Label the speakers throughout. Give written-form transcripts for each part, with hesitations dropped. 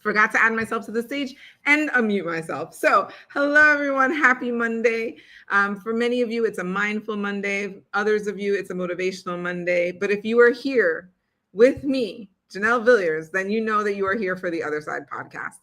Speaker 1: Forgot to add myself to the stage and unmute myself. So hello, everyone. Happy Monday. For many of you, it's a mindful Monday. Others of you, it's a motivational Monday. But if you are here with me, Janelle Villiers, then you know that you are here for the Other Side podcast.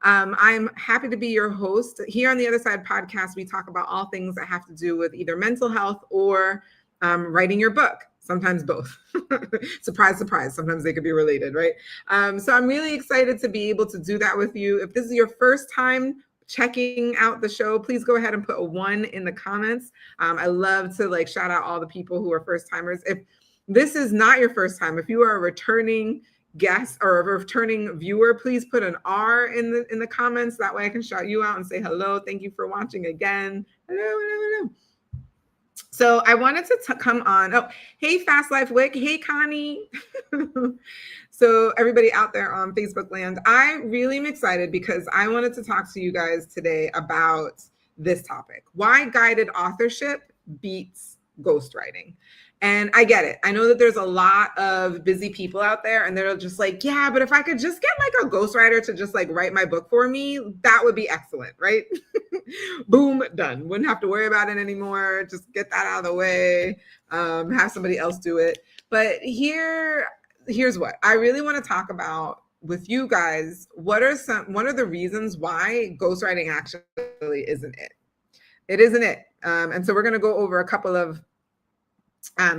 Speaker 1: I'm happy to be your host. Here on the Other Side podcast, we talk about all things that have to do with either mental health or writing your book. Sometimes both. Surprise, surprise. Sometimes they could be related, right? So I'm really excited to be able to do that with you. If this is your first time checking out the show, please go ahead and put a 1 in the comments. I love to shout out all the people who are first timers. If this is not your first time, if you are a returning guest or a returning viewer, please put an R in the comments. That way I can shout you out and say hello. Thank you for watching again. Hello. So I wanted to come on. Oh, hey, Fast Life Wick. Hey, Connie. So everybody out there on Facebook land, I really am excited because I wanted to talk to you guys today about this topic. Why guided authorship beats ghostwriting. And I get it. I know that there's a lot of busy people out there and they're just like, yeah, but if I could just get a ghostwriter to just write my book for me, that would be excellent, right? Boom, done. Wouldn't have to worry about it anymore. Just get that out of the way. Have somebody else do it. But here's what I really want to talk about with you guys. What are the reasons why ghostwriting actually isn't it? It isn't it. And so we're going to go over a couple of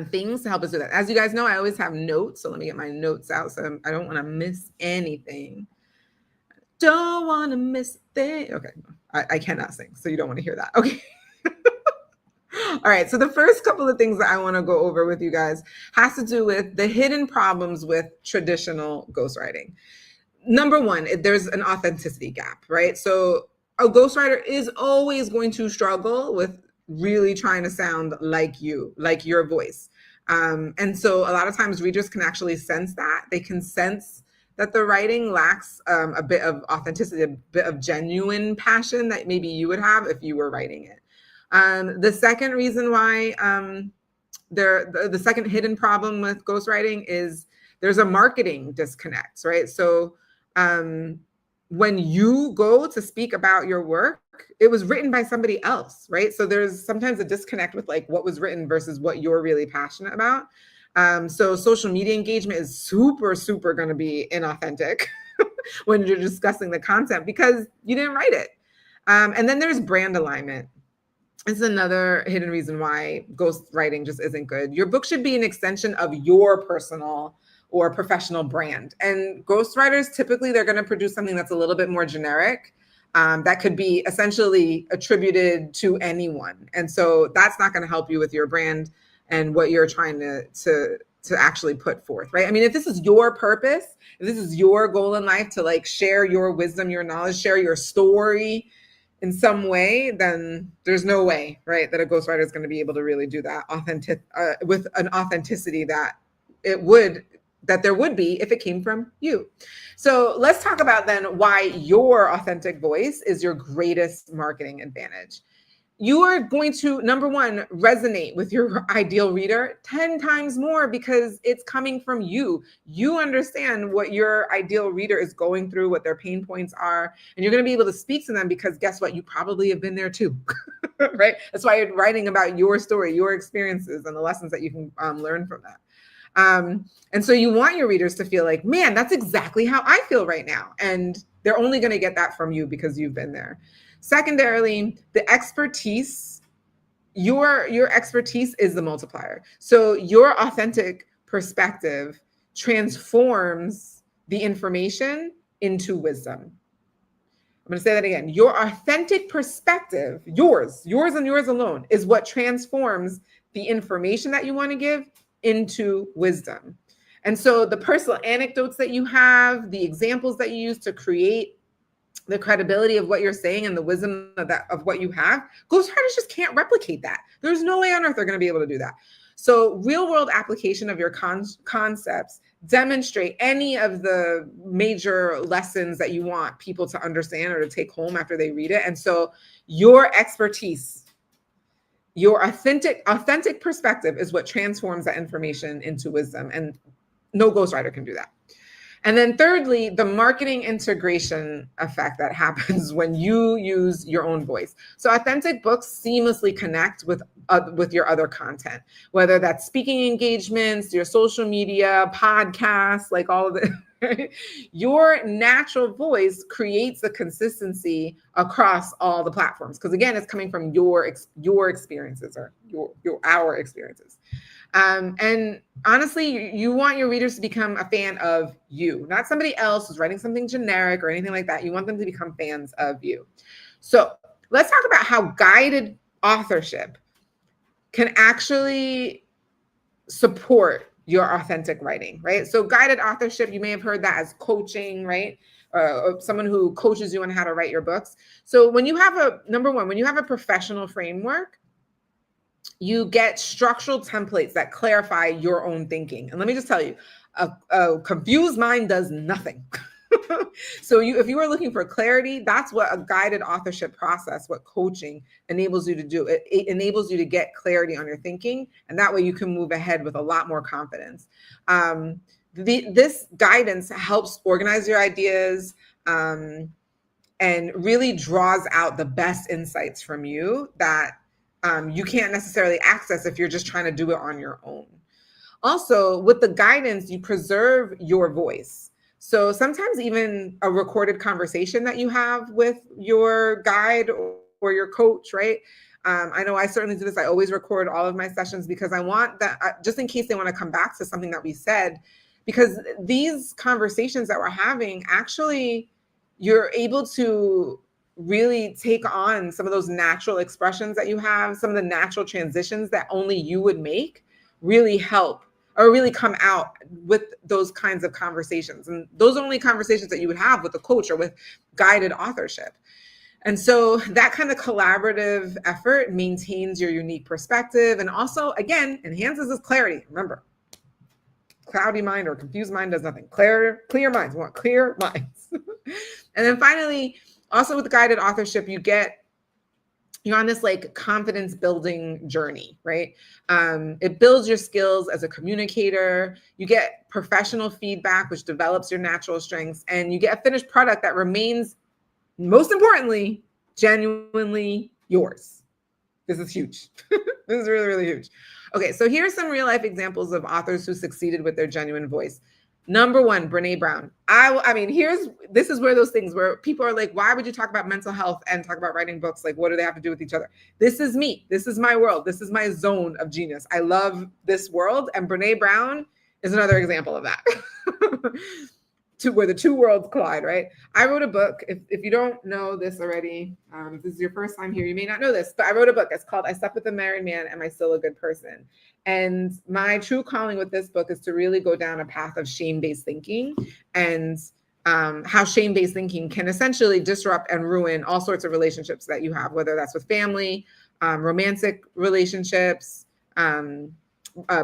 Speaker 1: things to help us do that. As you guys know, I always have notes. So let me get my notes out so I don't want to miss anything. Don't want to miss things. Okay. I cannot sing, so you don't want to hear that. Okay. All right. So the first couple of things that I want to go over with you guys has to do with the hidden problems with traditional ghostwriting. Number one, there's an authenticity gap, right? So a ghostwriter is always going to struggle with really trying to sound like you, like your voice. And so a lot of times readers can actually sense that. They can sense that the writing lacks a bit of authenticity, a bit of genuine passion that maybe you would have if you were writing it. The second reason why the second hidden problem with ghostwriting is there's a marketing disconnect, right? So when you go to speak about your work, it was written by somebody else, right? So there's sometimes a disconnect with what was written versus what you're really passionate about. So social media engagement is super, super going to be inauthentic when you're discussing the content because you didn't write it. And then there's brand alignment. It's another hidden reason why ghostwriting just isn't good. Your book should be an extension of your personal or professional brand. And ghostwriters, typically, they're going to produce something that's a little bit more generic. That could be essentially attributed to anyone. And so that's not going to help you with your brand and what you're trying to actually put forth, right? I mean, if this is your purpose, if this is your goal in life to share your wisdom, your knowledge, share your story in some way, then there's no way, right, that a ghostwriter is going to be able to really do that with an authenticity that there would be if it came from you. So let's talk about then why your authentic voice is your greatest marketing advantage. You are going to, number one, resonate with your ideal reader 10 times more because it's coming from you. You understand what your ideal reader is going through, what their pain points are, and you're going to be able to speak to them because guess what? You probably have been there too, right? That's why you're writing about your story, your experiences, and the lessons that you can learn from that. And so you want your readers to feel like, man, that's exactly how I feel right now. And they're only going to get that from you because you've been there. Secondarily, the expertise, your expertise is the multiplier. So your authentic perspective transforms the information into wisdom. I'm going to say that again. Your authentic perspective, yours and yours alone, is what transforms the information that you want to give into wisdom. And so the personal anecdotes that you have, the examples that you use to create the credibility of what you're saying and the wisdom of what you have, ghostwriters just can't replicate that. There's no way on earth they're going to be able to do that. So real world application of your concepts demonstrate any of the major lessons that you want people to understand or to take home after they read it. And so your expertise, your authentic perspective is what transforms that information into wisdom. And no ghostwriter can do that. And then thirdly, the marketing integration effect that happens when you use your own voice. So authentic books seamlessly connect with your other content, whether that's speaking engagements, your social media, podcasts, like all of it. Your natural voice creates the consistency across all the platforms. Because again, it's coming from your experiences or our experiences. And honestly, you want your readers to become a fan of you, not somebody else who's writing something generic or anything like that. You want them to become fans of you. So let's talk about how guided authorship can actually support your authentic writing, right? So guided authorship, you may have heard that as coaching, right? Or someone who coaches you on how to write your books. So when you have when you have a professional framework, you get structural templates that clarify your own thinking. And let me just tell you, a confused mind does nothing. So if you are looking for clarity, that's what a guided authorship process, what coaching enables you to do. It enables you to get clarity on your thinking, and that way you can move ahead with a lot more confidence. This guidance helps organize your ideas, and really draws out the best insights from you that you can't necessarily access if you're just trying to do it on your own. Also, with the guidance, you preserve your voice. So sometimes even a recorded conversation that you have with your guide or your coach, right? I know I certainly do this. I always record all of my sessions because I want that, just in case they want to come back to something that we said, because these conversations that we're having, actually, you're able to really take on some of those natural expressions that you have, some of the natural transitions that only you would make, really help or really come out with those kinds of conversations. And those are only conversations that you would have with a coach or with guided authorship. And so that kind of collaborative effort maintains your unique perspective and also, again, enhances this clarity. Remember, cloudy mind or confused mind does nothing. Clear minds. We want clear minds. And then finally, also with guided authorship, you're on this like confidence building journey, right? It builds your skills as a communicator. You get professional feedback, which develops your natural strengths, and you get a finished product that remains, most importantly, genuinely yours. This is huge. This is really, really huge. Okay, so here's some real life examples of authors who succeeded with their genuine voice. Number one, Brene Brown. I mean, this is where those things where people are like, why would you talk about mental health and talk about writing books? Like, what do they have to do with each other? This is me. This is my world. This is my zone of genius. I love this world. And Brene Brown is another example of that. Where the two worlds collide, right? I wrote a book. If you don't know this already, if this is your first time here, you may not know this, but I wrote a book. It's called I Slept with a Married Man. Am I Still a Good Person? And my true calling with this book is to really go down a path of shame-based thinking and how shame-based thinking can essentially disrupt and ruin all sorts of relationships that you have, whether that's with family, romantic relationships,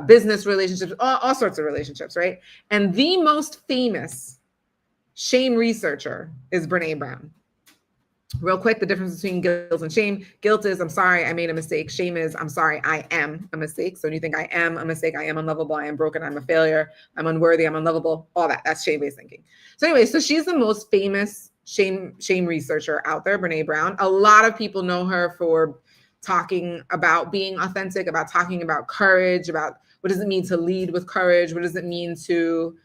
Speaker 1: business relationships, all sorts of relationships, right? And the most famous shame researcher is Brene Brown. Real quick, the difference between guilt and shame. Guilt is, I'm sorry, I made a mistake. Shame is, I'm sorry, I am a mistake. So when you think I am a mistake, I am unlovable, I am broken, I'm a failure, I'm unworthy, I'm unlovable, all that. That's shame-based thinking. So anyway, so she's the most famous shame researcher out there, Brene Brown. A lot of people know her for talking about being authentic, about talking about courage, about what does it mean to lead with courage? What does it mean to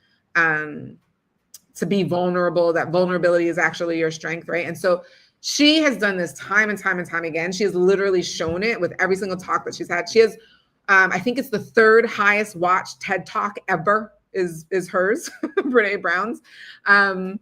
Speaker 1: be vulnerable, that vulnerability is actually your strength, right? And so she has done this time and time and time again. She has literally shown it with every single talk that she's had. She has, I think it's the third highest watched TED Talk ever is hers, Brene Brown's. And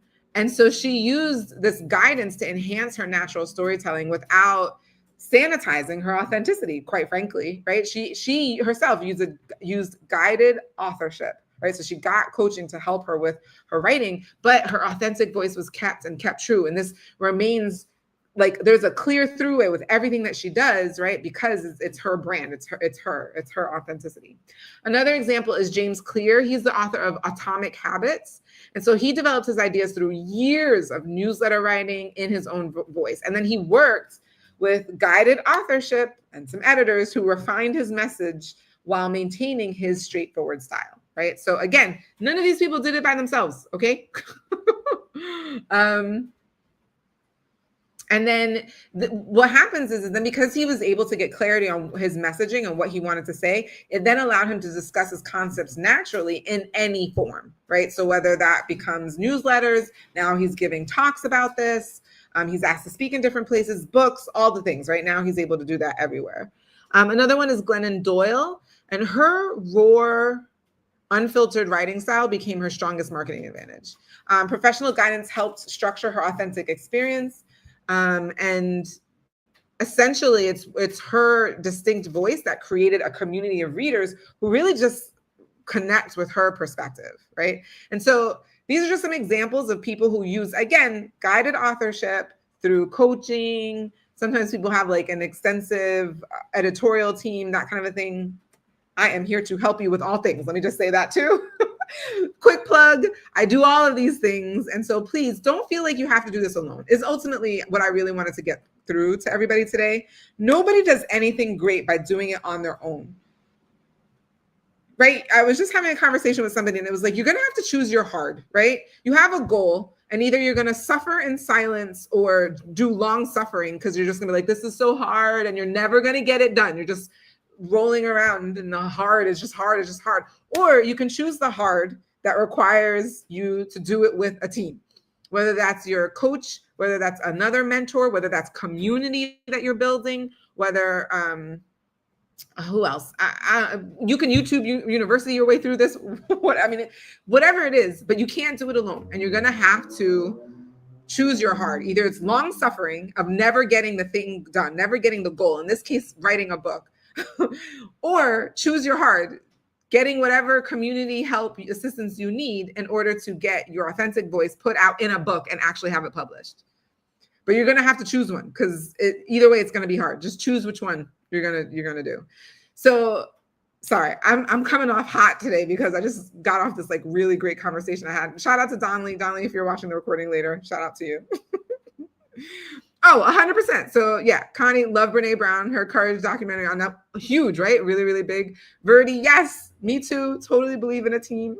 Speaker 1: so she used this guidance to enhance her natural storytelling without sanitizing her authenticity, quite frankly, right? She herself used guided authorship, right? So she got coaching to help her with her writing, but her authentic voice was kept true. And this remains like there's a clear throughway with everything that she does, right? Because it's her brand, it's her authenticity. Another example is James Clear. He's the author of Atomic Habits. And so he developed his ideas through years of newsletter writing in his own voice. And then he worked with guided authorship and some editors who refined his message while maintaining his straightforward style. right? So again, none of these people did it by themselves, okay? And then what happens is then because he was able to get clarity on his messaging and what he wanted to say, it then allowed him to discuss his concepts naturally in any form, right? So whether that becomes newsletters, now he's giving talks about this, he's asked to speak in different places, books, all the things. Right now he's able to do that everywhere. Another one is Glennon Doyle, and her raw, unfiltered writing style became her strongest marketing advantage. Professional guidance helped structure her authentic experience. And essentially it's her distinct voice that created a community of readers who really just connect with her perspective, right? And so these are just some examples of people who use, again, guided authorship through coaching. Sometimes people have like an extensive editorial team, that kind of a thing. I am here to help you with all things. Let me just say that too. Quick plug, I do all of these things. And so please don't feel like you have to do this alone. Is ultimately what I really wanted to get through to everybody today. Nobody does anything great by doing it on their own. Right? I was just having a conversation with somebody and it was like, you're going to have to choose your hard, right? You have a goal and either you're going to suffer in silence or do long suffering because you're just going to be like, this is so hard and you're never going to get it done. You're just rolling around and the hard is just hard, it's just hard. Or you can choose the hard that requires you to do it with a team, whether that's your coach, whether that's another mentor, whether that's community that you're building, whether, who else? You can YouTube University your way through this, whatever it is, but you can't do it alone. And you're going to have to choose your hard. Either it's long suffering of never getting the thing done, never getting the goal, in this case, writing a book, or choose your hard, getting whatever community help, assistance you need in order to get your authentic voice put out in a book and actually have it published. But you're going to have to choose one because either way, it's going to be hard. Just choose which one you're going to do. So sorry, I'm coming off hot today because I just got off this like really great conversation I had. Shout out to Donley. Donley, if you're watching the recording later, shout out to you. Oh, 100%. So yeah, Connie, love Brene Brown, her Courage documentary on that. Huge, right? Really, really big. Verdi, yes, me too. Totally believe in a team.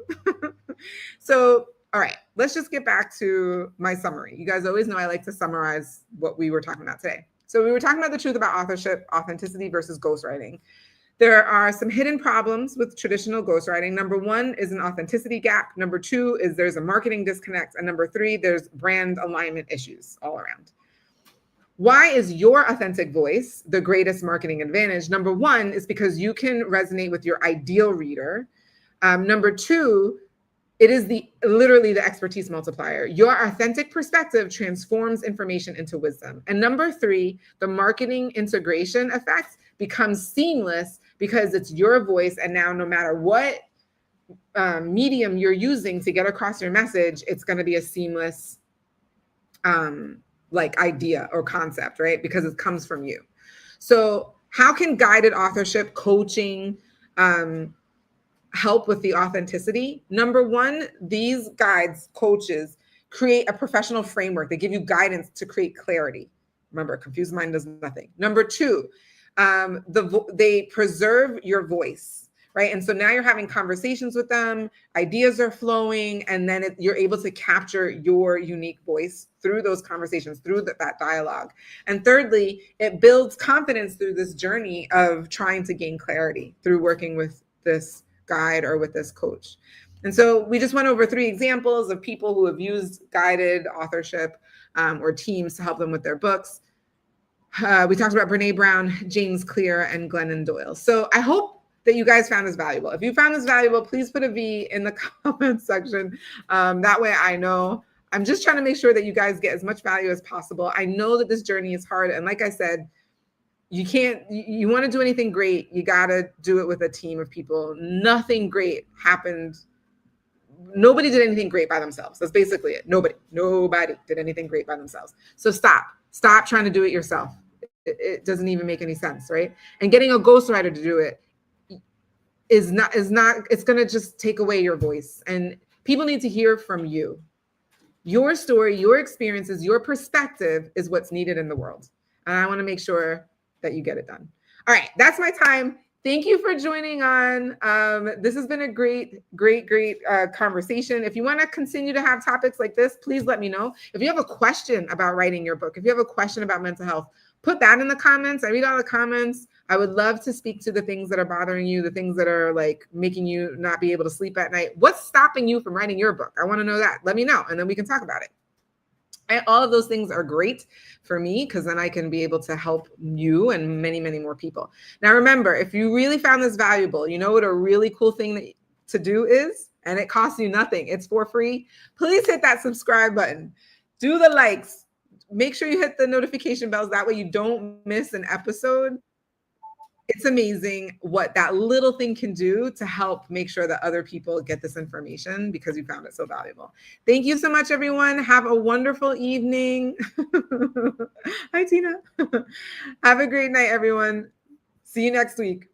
Speaker 1: So, all right, let's just get back to my summary. You guys always know I like to summarize what we were talking about today. So we were talking about the truth about authorship, authenticity versus ghostwriting. There are some hidden problems with traditional ghostwriting. Number one is an authenticity gap. Number two is there's a marketing disconnect. And number three, there's brand alignment issues all around. Why is your authentic voice the greatest marketing advantage? Number one is because you can resonate with your ideal reader. Number two, it is literally the expertise multiplier. Your authentic perspective transforms information into wisdom. And number three, the marketing integration effect becomes seamless because it's your voice. And now no matter what medium you're using to get across your message, it's going to be a seamless like idea or concept, right? Because it comes from you. So how can guided authorship coaching help with the authenticity? Number one, these guides, coaches, create a professional framework. They give you guidance to create clarity. Remember, a confused mind does nothing. Number two, they preserve your voice. Right. And so now you're having conversations with them, ideas are flowing, and then you're able to capture your unique voice through those conversations, through that dialogue. And thirdly, it builds confidence through this journey of trying to gain clarity through working with this guide or with this coach. And so we just went over 3 examples of people who have used guided authorship or teams to help them with their books. We talked about Brene Brown, James Clear, and Glennon Doyle. So I hope that you guys found this valuable. If you found this valuable, please put a V in the comment section. That way I know. I'm just trying to make sure that you guys get as much value as possible. I know that this journey is hard. And like I said, you want to do anything great, you got to do it with a team of people. Nothing great happened. Nobody did anything great by themselves. That's basically it. Nobody did anything great by themselves. So stop trying to do it yourself. It doesn't even make any sense, right? And getting a ghostwriter to do it is not, it's going to just take away your voice. And people need to hear from you. Your story, your experiences, your perspective is what's needed in the world. And I want to make sure that you get it done. All right, that's my time. Thank you for joining on. This has been a great conversation. If you want to continue to have topics like this, please let me know. If you have a question about writing your book, if you have a question about mental health, put that in the comments. I read all the comments. I would love to speak to the things that are bothering you, the things that are like making you not be able to sleep at night. What's stopping you from writing your book? I want to know that. Let me know, and then we can talk about it. And all of those things are great for me because then I can be able to help you and many, many more people. Now, remember, if you really found this valuable, you know what a really cool thing to do is, and it costs you nothing. It's for free. Please hit that subscribe button. Do the likes. Make sure you hit the notification bells. That way you don't miss an episode. It's amazing what that little thing can do to help make sure that other people get this information because you found it so valuable. Thank you so much, everyone. Have a wonderful evening. Hi, Tina. Have a great night, everyone. See you next week.